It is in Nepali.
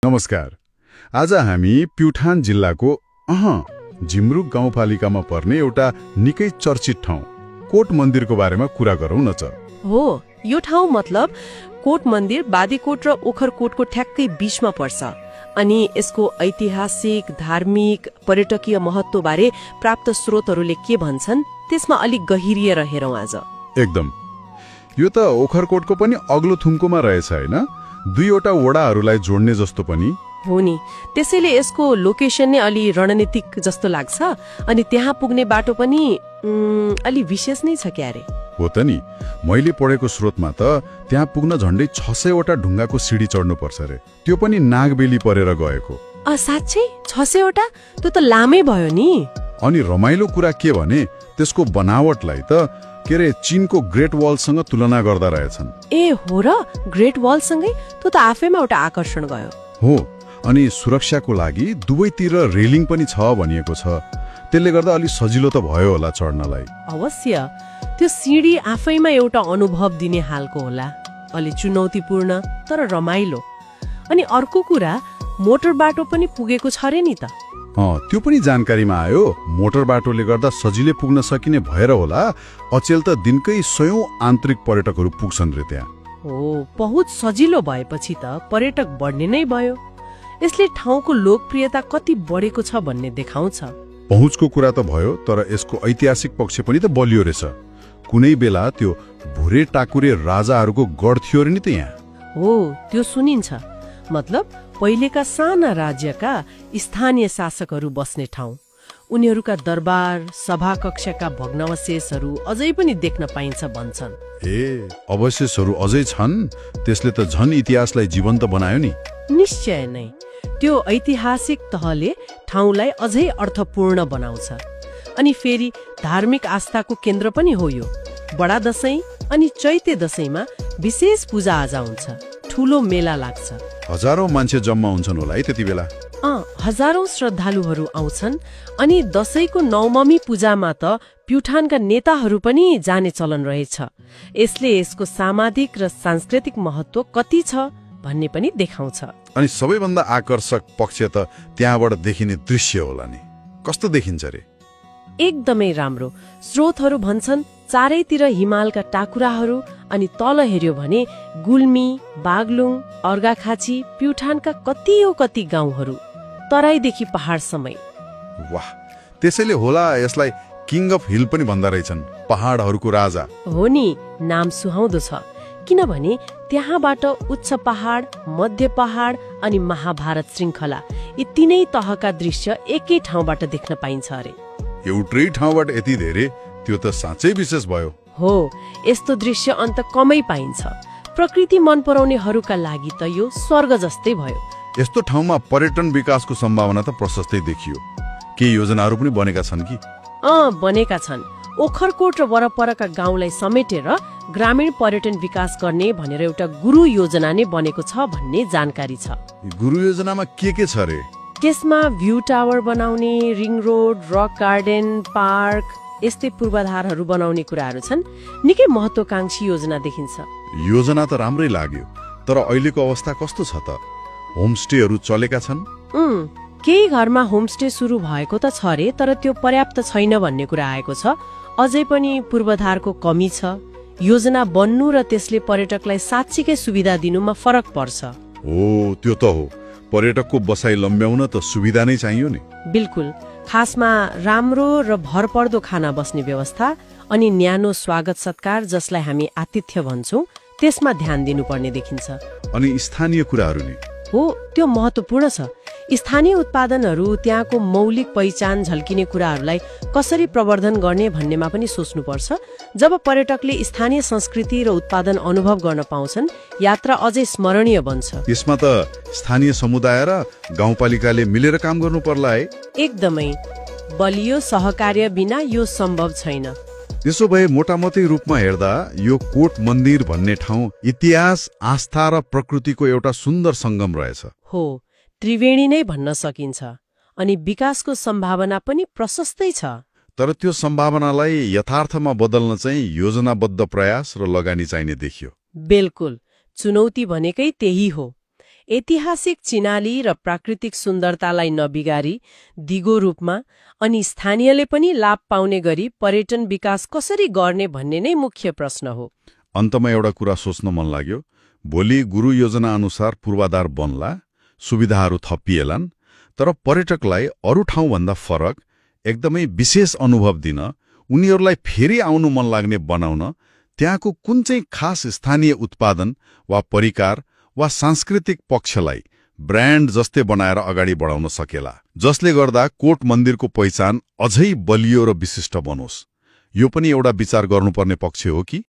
नमस्कार। आज हामी प्युठान जिल्लाको झिमरुक गाउँपालिकामा पर्ने एउटा निकै चर्चित ठाउँ कोट मन्दिरको बारेमा कुरा गरौँ न त। हो, यो ठाउँ मतलब कोट मन्दिर बाँदीकोट र ओखरकोटको ठ्याक्कै बीचमा पर्छ अनि यसको ऐतिहासिक, धार्मिक, पर्यटकीय महत्त्वबारे प्राप्त स्रोतहरूले के भन्छन् त्यसमा अलिक गहिरिएर हेरौँ आज। एकदम। यो त ओखरकोटको पनि अग्लो थुम्कोमा रहेछ हैन? दुईवटा वडाहरूलाई जोड्ने जस्तो पनि हो नि। त्यसैले यसको लोकेसन नै अलि रणनीतिक जस्तो लाग्छ अनि त्यहाँ पुग्ने बाटो पनि अलि विशेष नै छ क्यारे। हो त नि। मैले पढेको स्रोतमा त त्यहाँ पुग्न झण्डै 600 वटा ढुङ्गाको सिडी चढ्नुपर्छ रे। त्यो पनि नागबेली परेर गएको। साँच्चै 600 वटा? त्यो त लामै भयो नि। अनि रमाइलो कुरा के भने त्यसको बनावटलाई त चीनको ग्रेट वलसँग तुलना गर्दा रहेछन्। ए हो र? ग्रेट वलसँगै? त्यो त आफैमा एउटा आकर्षण गयो। हो, अनि सुरक्षाको लागि दुवैतिर रेलिङ पनि छ भनिएको छ। त्यसले गर्दा अलि सजिलो त भयो होला चढ्नलाई। अवश्य। त्यो सिडी आफैमा एउटा अनुभव दिने हालको होला। अलि चुनौतीपूर्ण तर रमाइलो। अनि अर्को कुरा, मोटर बाटो पनि पुगेको छ रे नि त। त्यो पनि जानकारीमा आयो। मोटर बाटोले गर्दा सजिलै पुग्न सकिने भएर होला अचेल त दिनकै 100औं आन्तरिक पर्यटकहरू पुग्छन् रे त्यहाँ। हो, पहुँच सजिलो भएपछि त पर्यटक बढ्ने नै भयो। यसले ठाउँको लोकप्रियता कति बढेको छ भन्ने देखाउँछ। पहुँचको कुरा त भयो, तर यसको ऐतिहासिक पक्ष पनि त बलियो रहेछ। कुनै बेला त्यो भुरे टाकुरे राजाहरूको गढ थियो रे नि त यहाँ। हो, त्यो सुनिन्छ। मतलब पहिलेका साना राज्यका स्थानीय शासकहरू बस्ने ठाउँ। उनीहरूका दरबार, सभा कक्षका भग्नावशेषहरू अझै पनि देख्न पाइन्छ भन्छन्। अवशेषहरू अझै छन्? त्यसले त झन् इतिहासलाई जीवन्त बनायो नि। निश्चय नै। त्यो ऐतिहासिक तहले ठाउँलाई अझै अर्थपूर्ण बनाउँछ। अनि फेरि धार्मिक आस्थाको केन्द्र पनि हो यो। बडा दशैं अनि चैते दशैंमा विशेष पूजाआजा हुन्छ। ठूलो मेला लाग्छ। हजारौं मान्छे जम्मा हुन्छन् होला है त्यति बेला। हजारौं श्रद्धालुहरू आउँछन्। अनि दशैंको नवमी पूजामा त प्युठानका नेताहरू पनि जाने चलन रहेछ। यसले यसको सामाजिक र सांस्कृतिक महत्त्व कति छ भन्ने पनि देखाउँछ। अनि सबैभन्दा आकर्षक पक्ष त त्यहाँबाट देखिने दृश्य होला नि। कस्तो देखिन्छ रे? एकदमै राम्रो। स्रोतहरू भन्छन् चारैतिर हिमालका टाकुराहरू अनि तल हेर्यो भने गुल्मी, बागलुङ, अर्घाखाँची, प्युठानका कति गाउँहरू, तराईदेखि पहाडसम्मै। वाह, त्यसैले होला यसलाई किङ अफ हिल पनि भन्दो रहेछन्, पहाडहरूको राजा। हो नि, नाम सुहाउँदो छ। किनभने त्यहाँबाट उच्च पहाड, मध्य पहाड अनि महाभारत श्रृङ्खला, यी तीनै तहका दृश्य एकै ठाउँबाट देख्न पाइन्छ अरे। एउटै ठाउँबाट यति धेरै? त्यो त साँच्चै विशेष भयो। हो, यस्तो दृश्य अन्त कमै पाइन्छ। प्रकृति मन पराउनेहरूका लागि त यो स्वर्ग जस्तै भयो। यस्तो ठाउँमा पर्यटन विकासको सम्भावना त प्रशस्तै देखियो। के योजनाहरू पनि बनेका छन् कि? बनेका छन्। ओखरकोट र वरपरका गाउँलाई समेटेर ग्रामीण पर्यटन विकास गर्ने भनेर एउटा गुरु योजना नै बनेको छ भन्ने जानकारी छ। गुरु योजनामा के छ रे? त्यसमा भ्यू टावर बनाउने, ring road, rock garden, park, यस्तै पूर्वाधारहरू बनाउने कुराहरू छन्। निकै महत्त्वकांक्षी योजना देखिन्छ। योजना त राम्रै लाग्यो, तर अहिलेको अवस्था कस्तो छ त? होमस्टेहरू चलेका छन्? केही घरमा होमस्टे सुरु भएको त छ रे, तर त्यो पर्याप्त छैन भन्ने कुरा आएको छ। अझै पनि पूर्वाधारको कमी छ। योजना बन्नु र त्यसले पर्यटकलाई साँच्चीकै सुविधा दिनुमा फरक पर्छ। हो, त्यो त हो। पर्यटकको बसाइ लम्ब्याउन त सुविधा नै चाहियो नि। बिल्कुल। खासमा राम्रो र भरपर्दो खाना बस्ने व्यवस्था अनि न्यानो स्वागत सत्कार, जसलाई हामी आतिथ्य भन्छौँ, त्यसमा ध्यान दिनुपर्ने देखिन्छ। अनि स्थानीय कुराहरू नि? हो, त्यो महत्त्वपूर्ण छ। स्थानीय उत्पादनहरू, त्यहाँको मौलिक पहिचान झल्किने कुराहरूलाई कसरी प्रवर्धन गर्ने भन्नेमा पनि सोच्नुपर्छ। जब पर्यटकले स्थानीय संस्कृति र उत्पादन अनुभव गर्न पाउँछन्, यात्रा अझै स्मरणीय बन्छ। यसमा त स्थानीय समुदाय र गाउँपालिकाले मिलेर काम गर्नु पर्ला है। एकदमै। बलियो सहकार्य बिना यो सम्भव छैन। त्यसो भए मोटामोटी रूपमा हेर्दा यो कोट मन्दिर भन्ने ठाउँ इतिहास, आस्था र प्रकृतिको एउटा सुन्दर सङ्गम रहेछ। हो, त्रिवेणी नै भन्न सकिन्छ। अनि विकासको सम्भावना पनि प्रशस्तै छ। तर त्यो सम्भावनालाई यथार्थमा बदल्न चाहिँ योजनाबद्ध प्रयास र लगानी चाहिने देखियो। बिल्कुल। चुनौती भनेकै त्यही हो। ऐतिहासिक चिनाली र प्राकृतिक सुन्दरतालाई नबिगारी दिगो रूपमा अनि स्थानीयले पनि लाभ पाउने गरी पर्यटन विकास कसरी गर्ने भन्ने नै मुख्य प्रश्न हो। अन्तमा एउटा कुरा सोच्न मन लाग्यो, भोलि गुरु योजना अनुसार पूर्वाधार बन्ला, सुविधाहरू थपिएलान्, तर पर्यटकलाई अरू ठाउँभन्दा फरक एकदमै विशेष अनुभव दिन, उनीहरूलाई फेरि आउनु मन लाग्ने बनाउन त्यहाँको कुन चाहिँ खास स्थानीय उत्पादन वा परिकार वा सांस्कृतिक पक्षलाई ब्रान्ड जस्तै बनाएर अगाडि बढाउन सकेला, जसले गर्दा कोट मन्दिरको पहिचान अझै बलियो र विशिष्ट बनोस्। यो पनि एउटा विचार गर्नुपर्ने पक्ष हो कि